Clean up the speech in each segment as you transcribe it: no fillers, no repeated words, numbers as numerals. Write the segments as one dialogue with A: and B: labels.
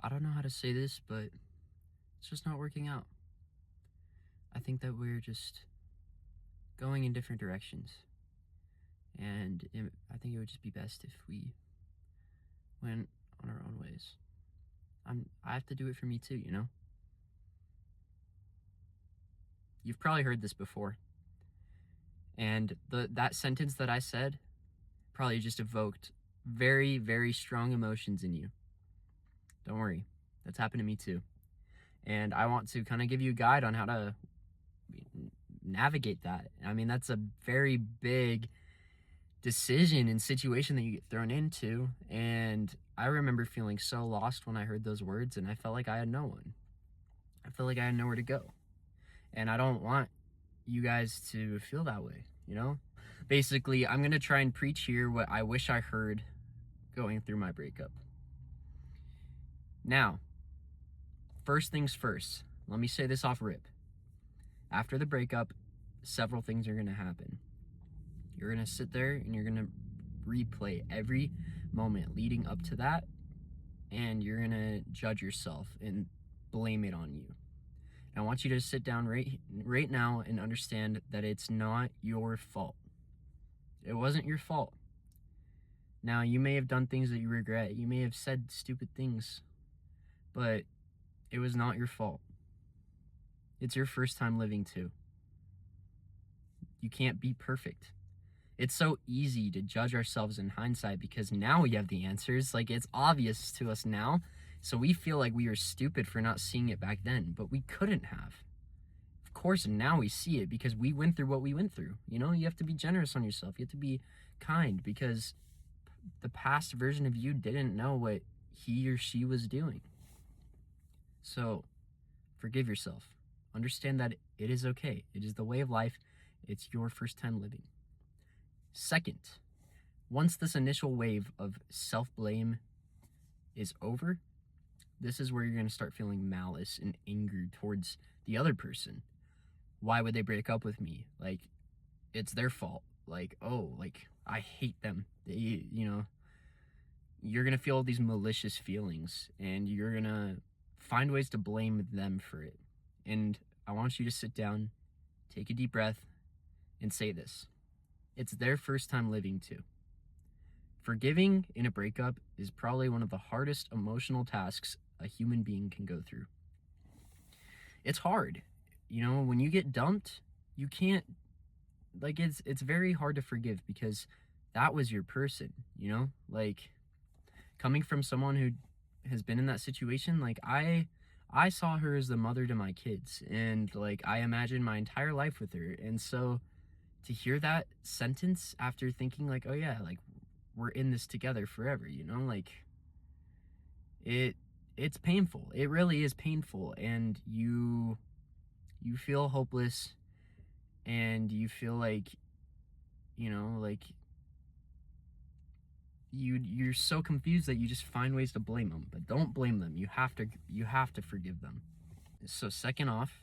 A: I don't know how to say this, but it's just not working out. I think that we're just going in different directions. And I think it would just be best if we went on our own ways. I have to do it for me too, you know? You've probably heard this before. And that sentence that I said probably just evoked very, very strong emotions in you. Don't worry, that's happened to me too. And I want to kind of give you a guide on how to navigate that. I mean, that's a very big decision and situation that you get thrown into. And I remember feeling so lost when I heard those words, and I felt like I had no one. I felt like I had nowhere to go. And I don't want you guys to feel that way, you know? Basically, I'm going to try and preach here what I wish I heard going through my breakup. Now, first things first, let me say this off rip. After the breakup, several things are going to happen. You're going to sit there and you're going to replay every moment leading up to that, and you're going to judge yourself and blame it on you. I want you to sit down right now and understand that it's not your fault. It wasn't your fault. Now, you may have done things that you regret. You may have said stupid things, but it was not your fault. It's your first time living too. You can't be perfect. It's so easy to judge ourselves in hindsight because now we have the answers. Like, it's obvious to us now. So we feel like we were stupid for not seeing it back then, but we couldn't have. Of course, now we see it because we went through what we went through. You know, you have to be generous on yourself. You have to be kind because the past version of you didn't know what he or she was doing. So forgive yourself. Understand that it is okay. It is the way of life. It's your first time living. Second, once this initial wave of self-blame is over, this is where you're going to start feeling malice and anger towards the other person. Why would they break up with me? Like, it's their fault. Like, oh, like, I hate them. They, you know, you're going to feel these malicious feelings, and you're going to find ways to blame them for it. And I want you to sit down, take a deep breath, and say this. It's their first time living too. Forgiving in a breakup is probably one of the hardest emotional tasks a human being can go through. It's hard. You know, when you get dumped, you can't, like, it's very hard to forgive because that was your person, you know? Like, coming from someone who has been in that situation, like, I saw her as the mother to my kids, and, like, I imagined my entire life with her. And so to hear that sentence after thinking, like, oh yeah, like, we're in this together forever, you know, like, it's painful. It really is painful, and you feel hopeless, and you feel like, you know, like, you're so confused that you just find ways to blame them. But don't blame them. You have to forgive them. So second off,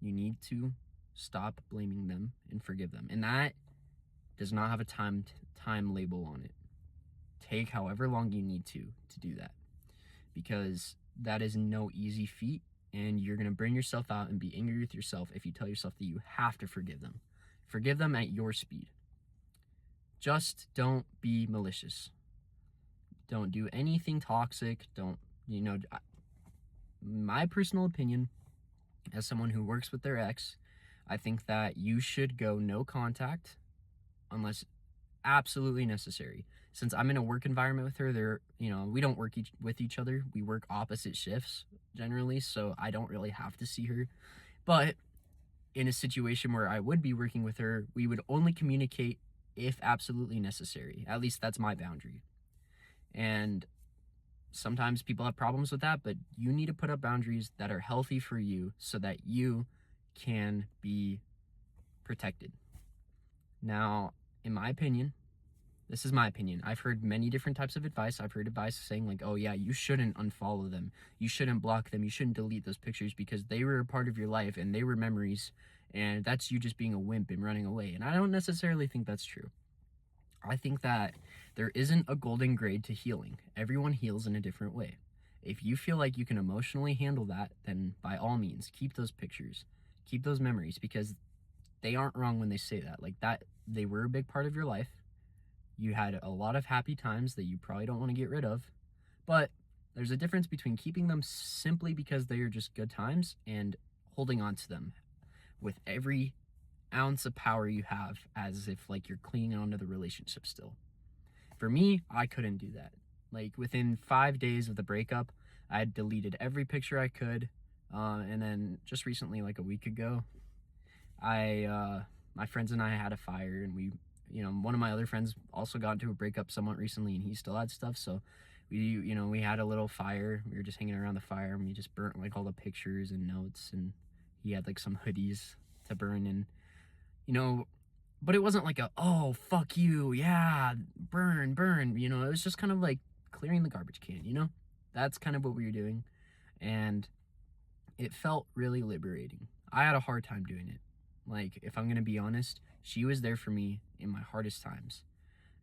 A: you need to stop blaming them and forgive them. And that does not have a time label on it. Take however long you need to do that, because that is no easy feat, and you're going to bring yourself out and be angry with yourself if you tell yourself that you have to forgive them. Forgive them at your speed. Just don't be malicious. Don't do anything toxic. Don't, you know, my personal opinion, as someone who works with their ex, I think that you should go no contact unless absolutely necessary. Since I'm in a work environment with her, you know, we don't work with each other. We work opposite shifts generally, so I don't really have to see her. But in a situation where I would be working with her, we would only communicate if absolutely necessary. At least that's my boundary. And sometimes people have problems with that, but you need to put up boundaries that are healthy for you so that you can be protected. Now, in my opinion, this is my opinion. I've heard many different types of advice. I've heard advice saying, like, oh yeah, you shouldn't unfollow them. You shouldn't block them. You shouldn't delete those pictures because they were a part of your life and they were memories, and that's you just being a wimp and running away. And I don't necessarily think that's true. I think that there isn't a golden grade to healing. Everyone heals in a different way. If you feel like you can emotionally handle that, then by all means, keep those pictures, keep those memories, because they aren't wrong when they say that. Like, that, they were a big part of your life. You had a lot of happy times that you probably don't want to get rid of, but there's a difference between keeping them simply because they are just good times and holding on to them with every ounce of power you have, as if like you're clinging onto the relationship still. For me, I couldn't do that. Like, within 5 days of the breakup, I had deleted every picture I could. And then just recently, like a week ago, my friends and I had a fire, and we, one of my other friends also got into a breakup somewhat recently, and he still had stuff. So we had a little fire. We were just hanging around the fire, and we just burnt like all the pictures and notes, and he had like some hoodies to burn, and but it wasn't like a, oh, fuck you, yeah, burn, burn. It was just kind of like clearing the garbage can. That's kind of what we were doing. And it felt really liberating. I had a hard time doing it. Like, if I'm going to be honest, she was there for me in my hardest times.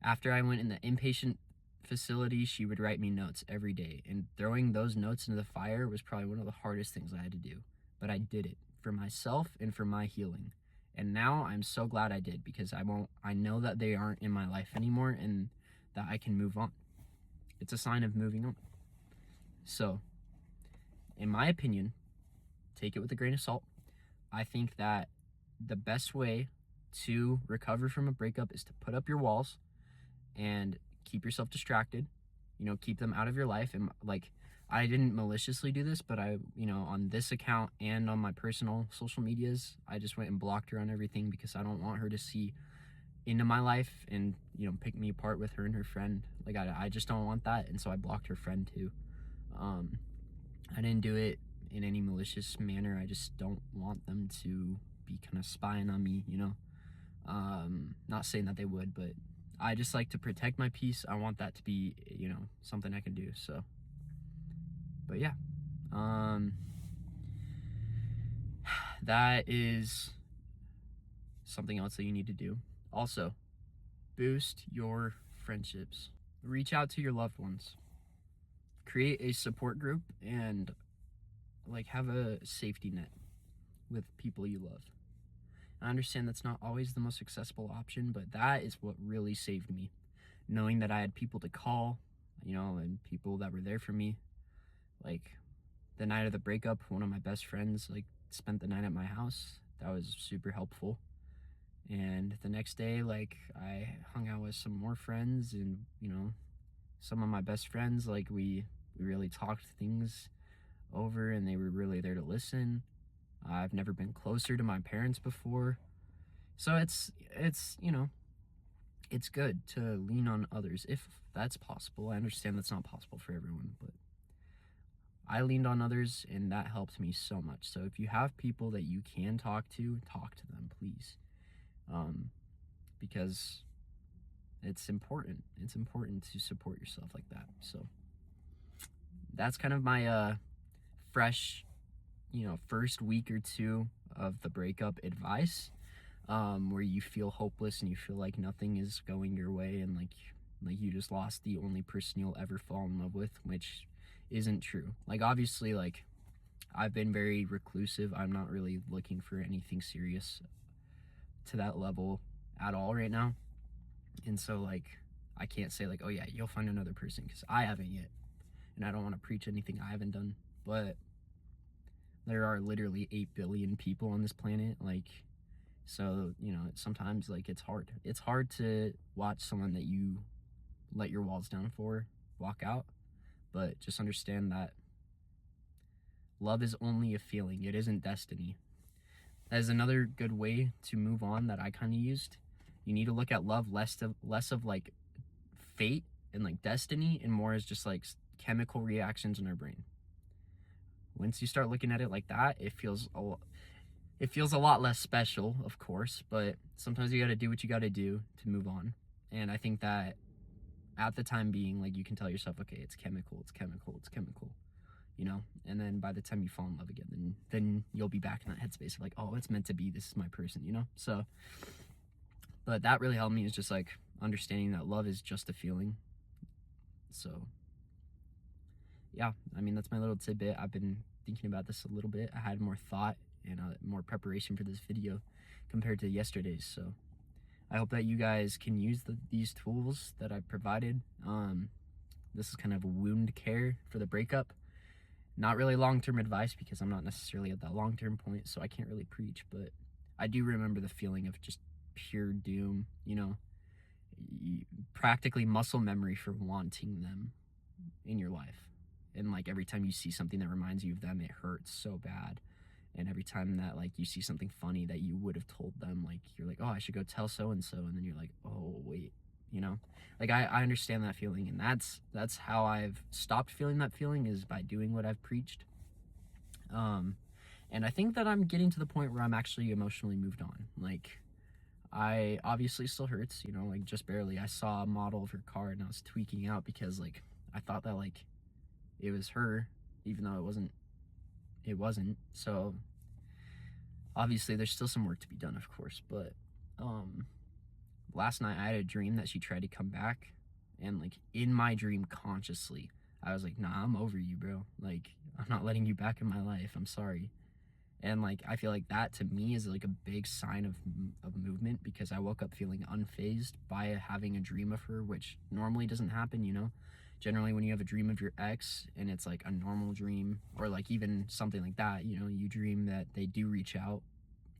A: After I went in the inpatient facility, she would write me notes every day. And throwing those notes into the fire was probably one of the hardest things I had to do. But I did it for myself and for my healing. And now I'm so glad I did, because I know that they aren't in my life anymore, and that I can move on. It's a sign of moving on. So, in my opinion, take it with a grain of salt. I think that the best way to recover from a breakup is to put up your walls and keep yourself distracted. Keep them out of your life. And like, I didn't maliciously do this, but on this account and on my personal social medias, I just went and blocked her on everything, because I don't want her to see into my life and, pick me apart with her and her friend. Like, I just don't want that. And so I blocked her friend too. I didn't do it in any malicious manner. I just don't want them to be kind of spying on me, not saying that they would, but I just like to protect my peace. I want that to be, something I can do. So, but yeah, that is something else that you need to do. Also, boost your friendships. Reach out to your loved ones. Create a support group, and like, have a safety net with people you love. I understand that's not always the most accessible option, but that is what really saved me. Knowing that I had people to call, and people that were there for me. Like, the night of the breakup, one of my best friends like spent the night at my house. That was super helpful. And the next day, like, I hung out with some more friends, and some of my best friends, like, we really talked things over, and they were really there to listen. I've never been closer to my parents before. So it's it's good to lean on others if that's possible. I understand that's not possible for everyone, but I leaned on others, and that helped me so much. So if you have people that you can talk to them, please. Because it's important. It's important to support yourself like that. So that's kind of my fresh, first week or two of the breakup advice, where you feel hopeless and you feel like nothing is going your way, and like you just lost the only person you'll ever fall in love with, which isn't true. Like, obviously, like, I've been very reclusive. I'm not really looking for anything serious to that level at all right now. And so, like, I can't say like, oh yeah, you'll find another person, because I haven't yet, and I don't want to preach anything I haven't done. But there are literally 8 billion people on this planet. Like, so sometimes, like, it's hard to watch someone that you let your walls down for walk out. But just understand that love is only a feeling. It isn't destiny. That is another good way to move on that I kind of used. You need to look at love less of like fate and like destiny, and more as just like chemical reactions in our brain. Once you start looking at it like that, it feels a lot less special, of course, but sometimes you got to do what you got to do to move on. And I think that at the time being, like, you can tell yourself, okay, it's chemical, and then by the time you fall in love again, then you'll be back in that headspace of like, oh, it's meant to be, this is my person, so. But that really helped me, is just like understanding that love is just a feeling. So yeah, I mean, that's my little tidbit. I've been thinking about this a little bit. I had more thought and more preparation for this video compared to yesterday's. So I hope that you guys can use these tools that I provided. This is kind of wound care for the breakup. Not really long-term advice because I'm not necessarily at that long-term point, so I can't really preach, but I do remember the feeling of just pure doom, you know, practically muscle memory for wanting them in your life. And like every time you see something that reminds you of them, it hurts so bad. And every time that like you see something funny that you would have told them, like you're like, oh, I should go tell so and so, and then you're like, oh wait, you know, like I understand that feeling, and that's how I've stopped feeling that feeling, is by doing what I've preached. And I think that I'm getting to the point where I'm actually emotionally moved on. Like, I obviously still hurts, you know, like just barely. I saw a model of her car and I was tweaking out because like I thought that like it was her, even though it wasn't. So obviously there's still some work to be done, of course, but last night I had a dream that she tried to come back, and like in my dream consciously I was like, nah, I'm over you, bro. Like, I'm not letting you back in my life. I'm sorry. And like I feel like that to me is like a big sign of movement, because I woke up feeling unfazed by having a dream of her, which normally doesn't happen, you know. Generally when you have a dream of your ex and it's like a normal dream, or like even something like that, you know, you dream that they do reach out,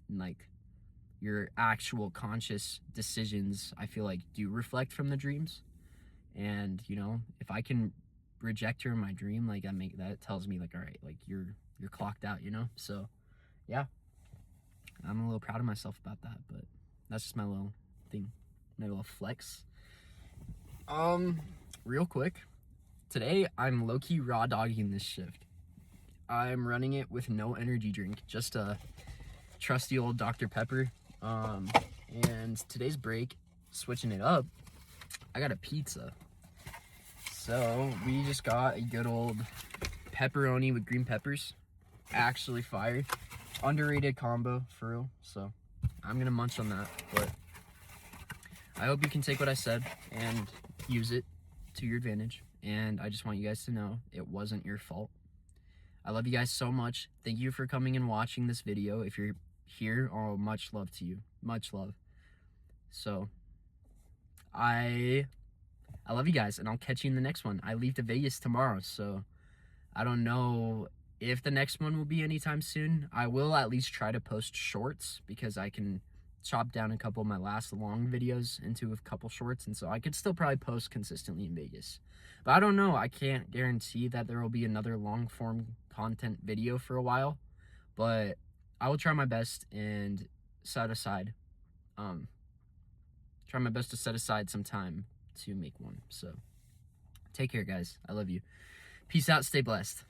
A: and like your actual conscious decisions, I feel like, do reflect from the dreams. And you know, if I can reject her in my dream, like that tells me like, all right, like you're clocked out, you know. So yeah, I'm a little proud of myself about that, but that's just my little thing, my little flex. Real quick, today I'm low-key raw dogging this shift. I'm running it with no energy drink, just a trusty old Dr. Pepper. And today's break, switching it up, I got a pizza. So we just got a good old pepperoni with green peppers. Actually fire. Underrated combo, for real. So I'm gonna munch on that, but I hope you can take what I said and use it to your advantage. And I just want you guys to know it wasn't your fault. I love you guys so much. Thank you for coming and watching this video. If you're here, oh, much love to you. Much love. So I love you guys, and I'll catch you in the next one. I leave to Vegas tomorrow, so I don't know if the next one will be anytime soon. I will at least try to post shorts, because I can chop down a couple of my last long videos into a couple shorts, and so I could still probably post consistently in Vegas. But I don't know. I can't guarantee that there will be another long form content video for a while, but I will try my best and set aside some time to make one. So take care, guys. I love you. Peace out. Stay blessed.